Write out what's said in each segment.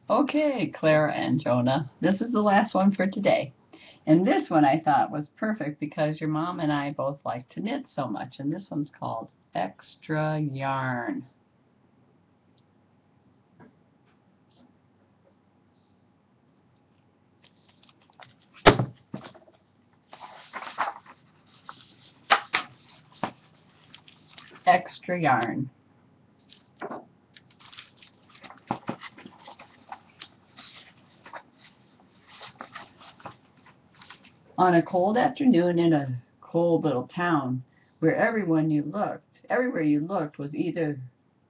Okay, Clara and Jonah, this is the last one for today. And this one I thought was perfect because your mom and I both like to knit so much. And this one's called Extra Yarn. Extra yarn. On a cold afternoon in a cold little town where everywhere you looked was either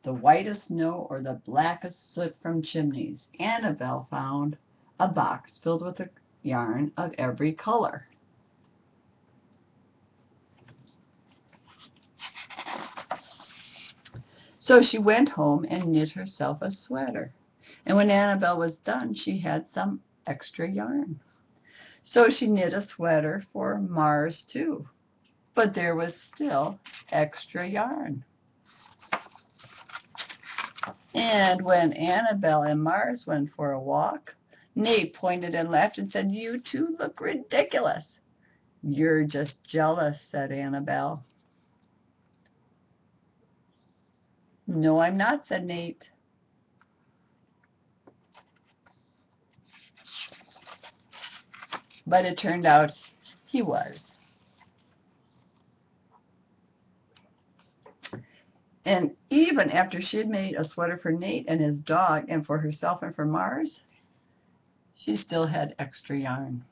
the whitest snow or the blackest soot from chimneys, Annabelle found a box filled with a yarn of every color. So she went home and knit herself a sweater. And when Annabelle was done, she had some extra yarn. So she knit a sweater for Mars too. But there was still extra yarn. And when Annabelle and Mars went for a walk, Nate pointed and laughed and said, "You two look ridiculous." "You're just jealous," said Annabelle. "No, I'm not," said Nate. But it turned out he was. And even after she had made a sweater for Nate and his dog and for herself and for Mars, she still had extra yarn.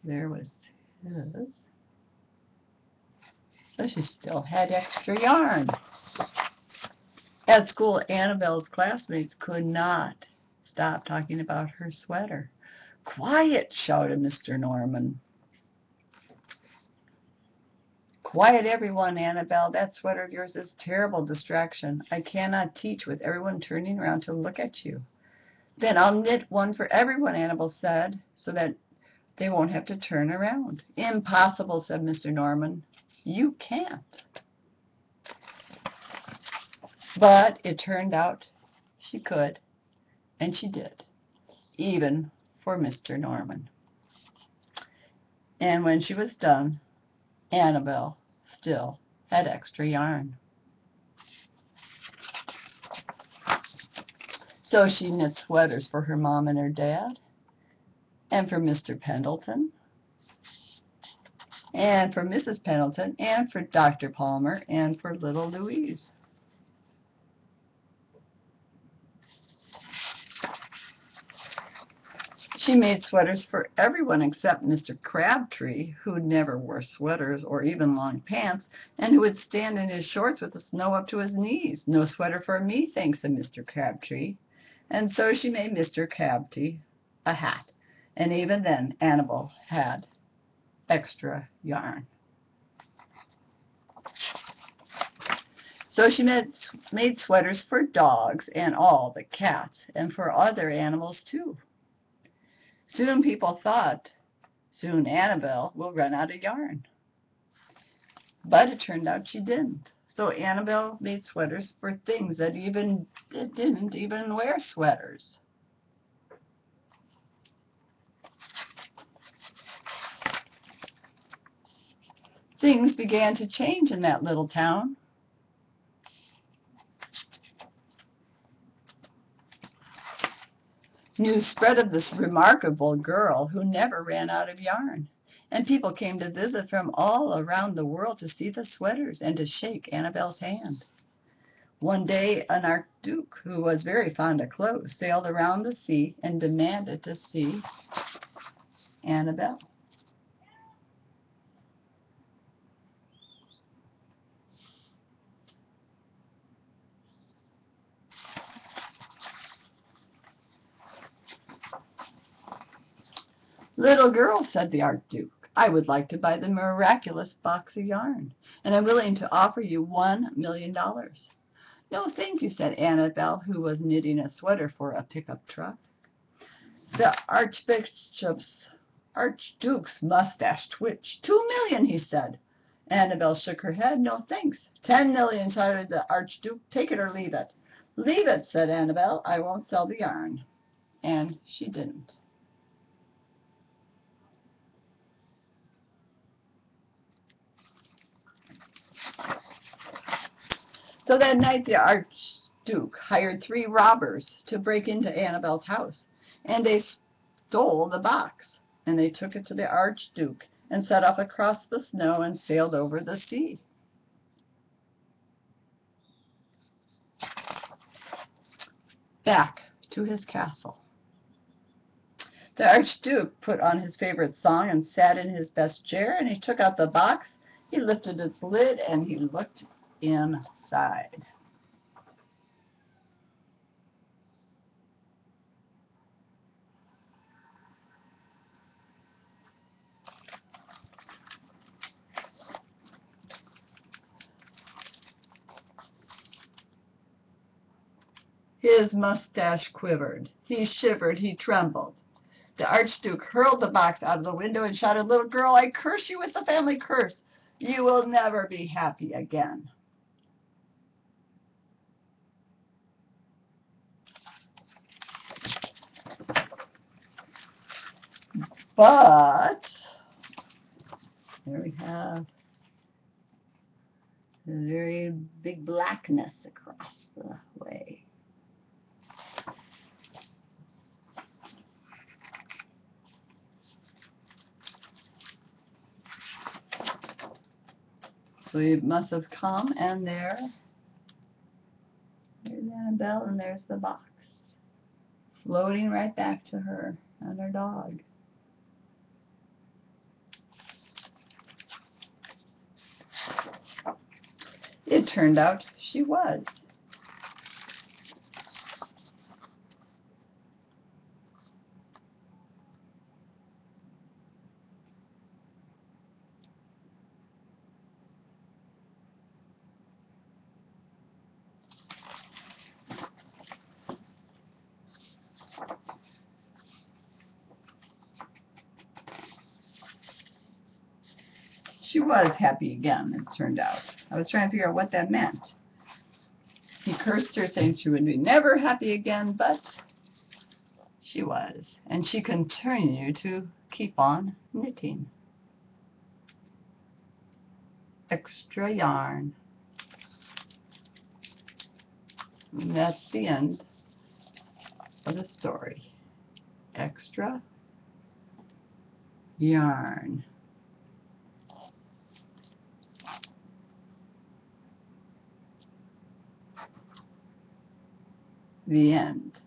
There was his. So she still had extra yarn. At school, Annabelle's classmates could not stop talking about her sweater. "Quiet!" shouted Mr. Norman. "Quiet, everyone, Annabelle. That sweater of yours is a terrible distraction. I cannot teach with everyone turning around to look at you." "Then I'll knit one for everyone," Annabelle said, "so that they won't have to turn around." "Impossible," said Mr. Norman. "You can't." But it turned out she could, and she did, even for Mr. Norman. And when she was done, Annabelle still had extra yarn. So she knit sweaters for her mom and her dad, and for Mr. Pendleton, and for Mrs. Pendleton, and for Dr. Palmer, and for little Louise. She made sweaters for everyone except Mr. Crabtree, who never wore sweaters or even long pants, and who would stand in his shorts with the snow up to his knees. "No sweater for me, thanks," said Mr. Crabtree. And so she made Mr. Crabtree a hat. And even then, Annabelle had extra yarn. So she made sweaters for dogs and all the cats, and for other animals too. Soon people thought, soon Annabelle will run out of yarn. But it turned out she didn't. So Annabelle made sweaters for things that didn't even wear sweaters. Things began to change in that little town. News spread of this remarkable girl who never ran out of yarn, and people came to visit from all around the world to see the sweaters and to shake Annabelle's hand. One day an archduke, who was very fond of clothes, sailed around the sea and demanded to see Annabelle. "Little girl," said the archduke, "I would like to buy the miraculous box of yarn, and I'm willing to offer you $1,000,000. "No, thank you," said Annabelle, who was knitting a sweater for a pickup truck. The archduke's mustache twitched. "2,000,000, he said. Annabelle shook her head. "No, thanks." "10,000,000, shouted the archduke. "Take it or leave it." Leave it, said Annabelle. I won't sell the yarn. And she didn't. So that night the Archduke hired 3 robbers to break into Annabelle's house, and they stole the box, and they took it to the Archduke and set off across the snow and sailed over the sea. Back to his castle. The Archduke put on his favorite song and sat in his best chair, and he took out the box, he lifted its lid, and he looked inside. His mustache quivered. He shivered. He trembled. The Archduke hurled the box out of the window and shouted, "Little girl, I curse you with the family curse. You will never be happy again." But there we have a very big blackness across the way. So he must have come, and there's Annabelle, and there's the box, floating right back to her and her dog. It turned out she was. She was happy again, it turned out. I was trying to figure out what that meant. He cursed her, saying she would be never happy again, but she was. And she continued to keep on knitting. Extra yarn. And that's the end of the story. Extra yarn. The end.